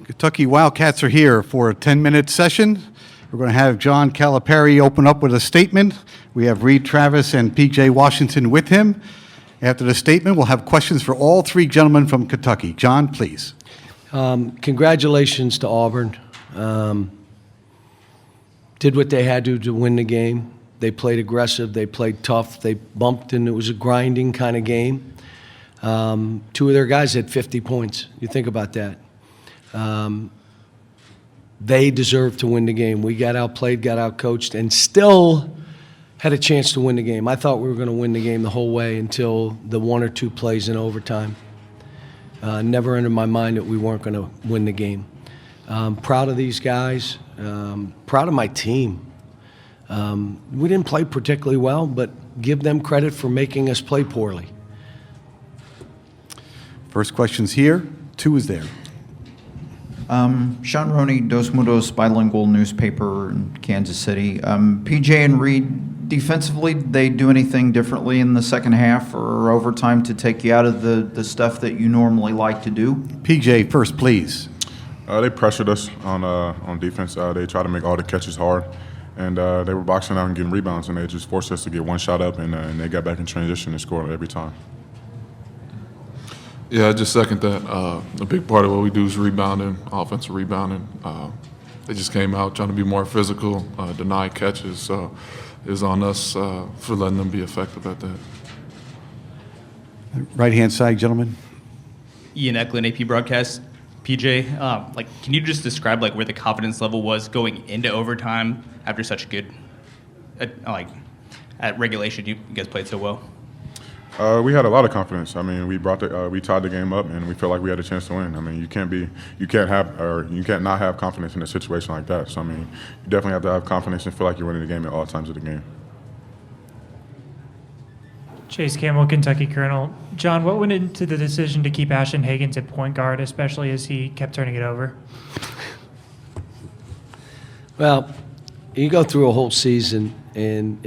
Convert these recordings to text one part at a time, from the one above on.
Kentucky Wildcats are here for a 10-minute session. We're going to have John Calipari open up with a statement. We have Reid Travis and P.J. Washington with him. After the statement, we'll have questions for all three gentlemen from Kentucky. John, please. Congratulations to Auburn. Did what they had to win the game. They played aggressive. They played tough. They bumped, and it was a grinding kind of game. Two of their guys had 50 points. You think about that. They deserved to win the game. We got outplayed, got outcoached, and still had a chance to win the game. I thought we were going to win the game the whole way until the one or two plays in overtime. Never entered my mind that we weren't going to win the game. Proud of these guys. Proud of my team. We didn't play particularly well, but give them credit for making us play poorly. First question's here. Two is there. Sean Roney, Dos Mudos bilingual newspaper in Kansas City. PJ and Reid, defensively, did they do anything differently in the second half or overtime to take you out of the stuff that you normally like to do? PJ, first, please. They pressured us on defense. They tried to make all the catches hard, and they were boxing out and getting rebounds, and they just forced us to get one shot up, and they got back in transition and scored every time. Yeah, I just second that. A big part of what we do is rebounding, offensive rebounding. They just came out trying to be more physical, deny catches. So it was on us for letting them be effective at that. Right-hand side, gentlemen. Ian Eklund, AP Broadcast. PJ, can you just describe where the confidence level was going into overtime after such a good, at regulation you guys played so well? We had a lot of confidence. I mean, we tied the game up, and we felt like we had a chance to win. I mean, you can't not have confidence in a situation like that. So I mean, you definitely have to have confidence and feel like you're winning the game at all times of the game. Chase Campbell, Kentucky Colonel. John, what went into the decision to keep Ashton Hagans at point guard, especially as he kept turning it over? Well, you go through a whole season, and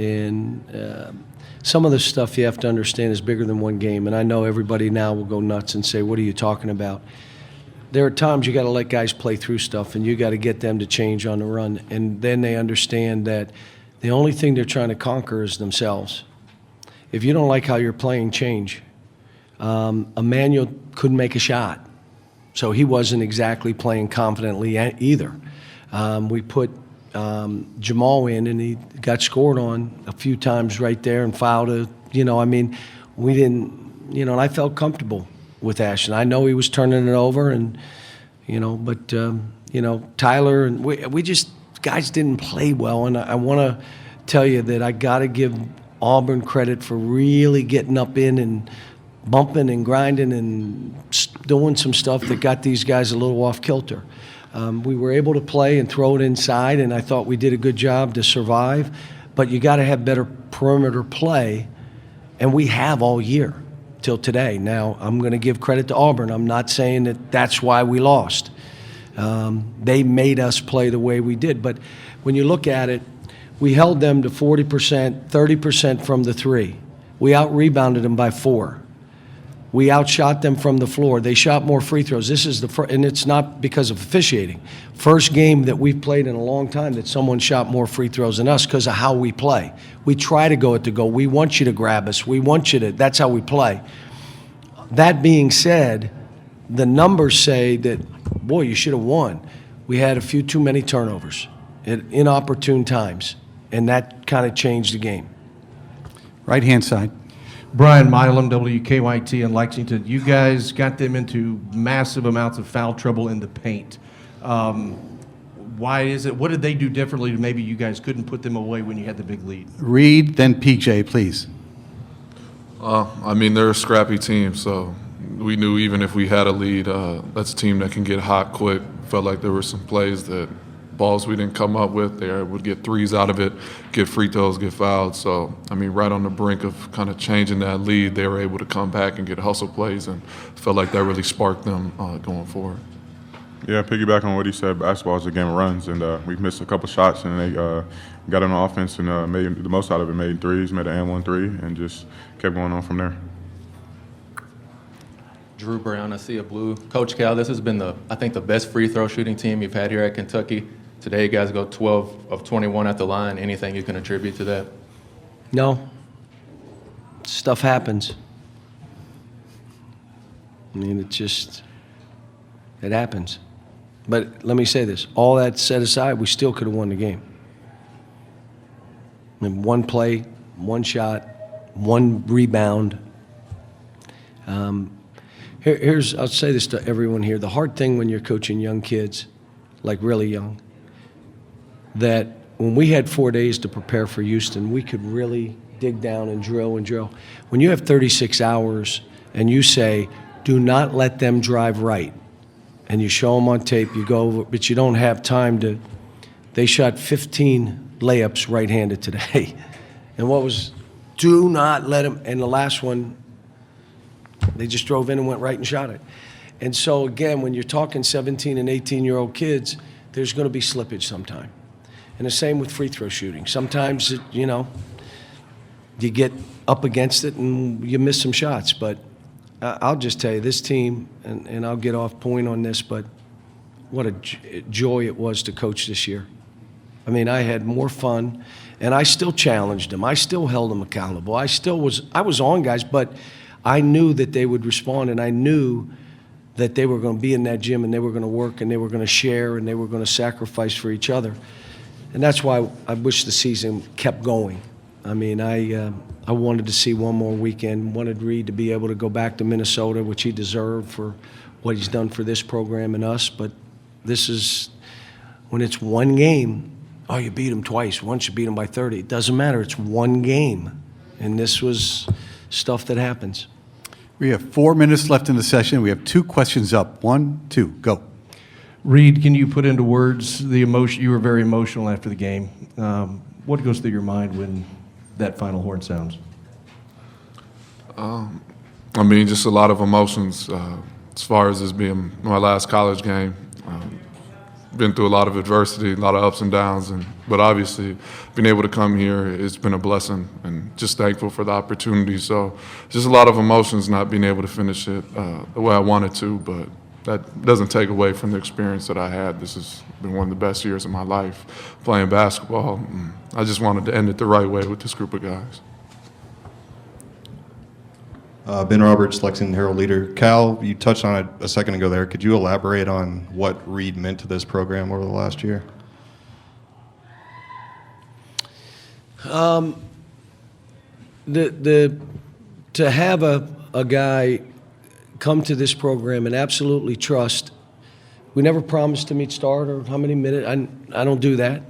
some of the stuff you have to understand is bigger than one game. And I know everybody now will go nuts and say, what are you talking about? There are times you got to let guys play through stuff, and you got to get them to change on the run. And then they understand that the only thing they're trying to conquer is themselves. If you don't like how you're playing, change. Emmanuel couldn't make a shot, so he wasn't exactly playing confidently either. We put Jamal in, and he got scored on a few times right there and fouled we didn't, and I felt comfortable with Ashton. I know he was turning it over, and, but, Tyler, and we just, guys didn't play well, and I want to tell you that I got to give Auburn credit for really getting up in and bumping and grinding and doing some stuff that got these guys a little off kilter. We were able to play and throw it inside, and I thought we did a good job to survive. But you got to have better perimeter play, and we have all year till today. Now, I'm going to give credit to Auburn. I'm not saying that that's why we lost. They made us play the way we did. But when you look at it, we held them to 40%, 30% from the three. We out-rebounded them by 4. We outshot them from the floor. They shot more free throws. This is the first, and it's not because of officiating. First game that we've played in a long time that someone shot more free throws than us because of how we play. We try to go at the goal. We want you to grab us. We want you to. That's how we play. That being said, the numbers say that, boy, you should have won. We had a few too many turnovers at inopportune times, and that kind of changed the game. Right-hand side. Brian Milam, WKYT in Lexington. You guys got them into massive amounts of foul trouble in the paint. Why is it? What did they do differently to maybe you guys couldn't put them away when you had the big lead? Reid, then PJ, please. They're a scrappy team, so we knew even if we had a lead, that's a team that can get hot quick. Felt like there were some plays that balls we didn't come up with. They would get threes out of it, get free throws, get fouled. So, right on the brink of kind of changing that lead, they were able to come back and get hustle plays, and felt like that really sparked them going forward. Yeah, piggyback on what he said, basketball is a game of runs, and we missed a couple shots, and they got on offense and made the most out of it, made threes, made an and one three, and just kept going on from there. Drew Brown, I see a blue. Coach Cal, this has been I think the best free throw shooting team you've had here at Kentucky. Today, you guys go 12 of 21 at the line. Anything you can attribute to that? No. Stuff happens. I mean, it happens. But let me say this. All that set aside, we still could have won the game. I mean, one play, one shot, one rebound. I'll say this to everyone here. The hard thing when you're coaching young kids, like really young, that when we had 4 days to prepare for Houston, we could really dig down and drill and drill. When you have 36 hours and you say, do not let them drive right, and you show them on tape, you go over, but you don't have time to, they shot 15 layups right-handed today. And do not let them, and the last one, they just drove in and went right and shot it. And so, again, when you're talking 17 and 18-year-old kids, there's going to be slippage sometime. And the same with free throw shooting. Sometimes, you get up against it and you miss some shots. But I'll just tell you, this team, and I'll get off point on this, but what a joy it was to coach this year. I mean, I had more fun, and I still challenged them. I still held them accountable. I was on guys, but I knew that they would respond, and I knew that they were going to be in that gym, and they were going to work, and they were going to share, and they were going to sacrifice for each other. And that's why I wish the season kept going. I mean, I wanted to see one more weekend, wanted Reid to be able to go back to Minnesota, which he deserved for what he's done for this program and us. But this is, when it's one game, oh, you beat them twice. Once you beat them by 30. It doesn't matter. It's one game. And this was stuff that happens. We have 4 minutes left in the session. We have 2 questions up. 1, 2, go. Reid, can you put into words the emotion? You were very emotional after the game. What goes through your mind when that final horn sounds? I mean, just a lot of emotions as far as this being my last college game. Been through a lot of adversity, a lot of ups and downs, but obviously being able to come here, it's been a blessing, and just thankful for the opportunity. So just a lot of emotions not being able to finish it the way I wanted to, but that doesn't take away from the experience that I had. This has been one of the best years of my life playing basketball. I just wanted to end it the right way with this group of guys. Ben Roberts, Lexington Herald Leader. Cal, you touched on it a second ago there. Could you elaborate on what Reid meant to this program over the last year? To have a guy come to this program and absolutely trust. We never promised him he'd start or how many minutes. I don't do that.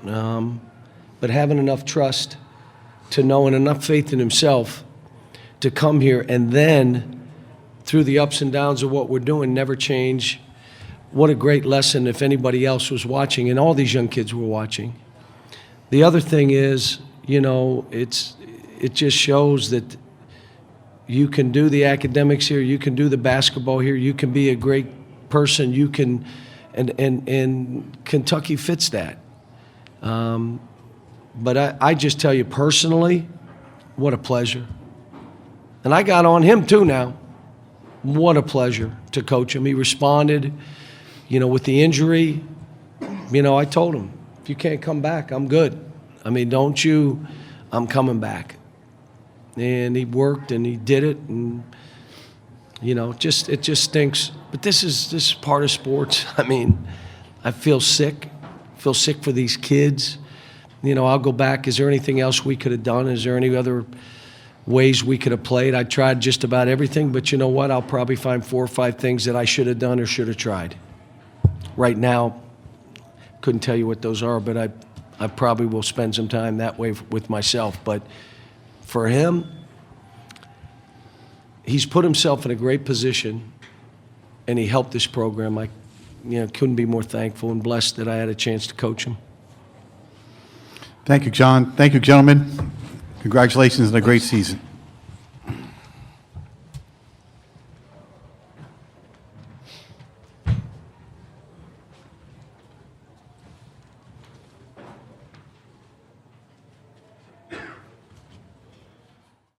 But having enough trust to know and enough faith in himself to come here and then, through the ups and downs of what we're doing, never change. What a great lesson if anybody else was watching, and all these young kids were watching. The other thing is, it just shows that you can do the academics here, you can do the basketball here, you can be a great person, you can, and Kentucky fits that. But I just tell you personally, what a pleasure. And I got on him too now. What a pleasure to coach him. He responded, with the injury. I told him, if you can't come back, I'm good. I mean, I'm coming back. And he worked and he did it, and it just stinks. But this is part of sports. I mean, I feel sick for these kids. I'll go back. Is there anything else we could have done? Is there any other ways we could have played? I tried just about everything, but you know what? I'll probably find 4 or 5 things that I should have done or should have tried. Right now, couldn't tell you what those are, but I probably will spend some time that way with myself. But for him, he's put himself in a great position, and he helped this program. I couldn't be more thankful and blessed that I had a chance to coach him. Thank you, John. Thank you, gentlemen. Congratulations on a great season.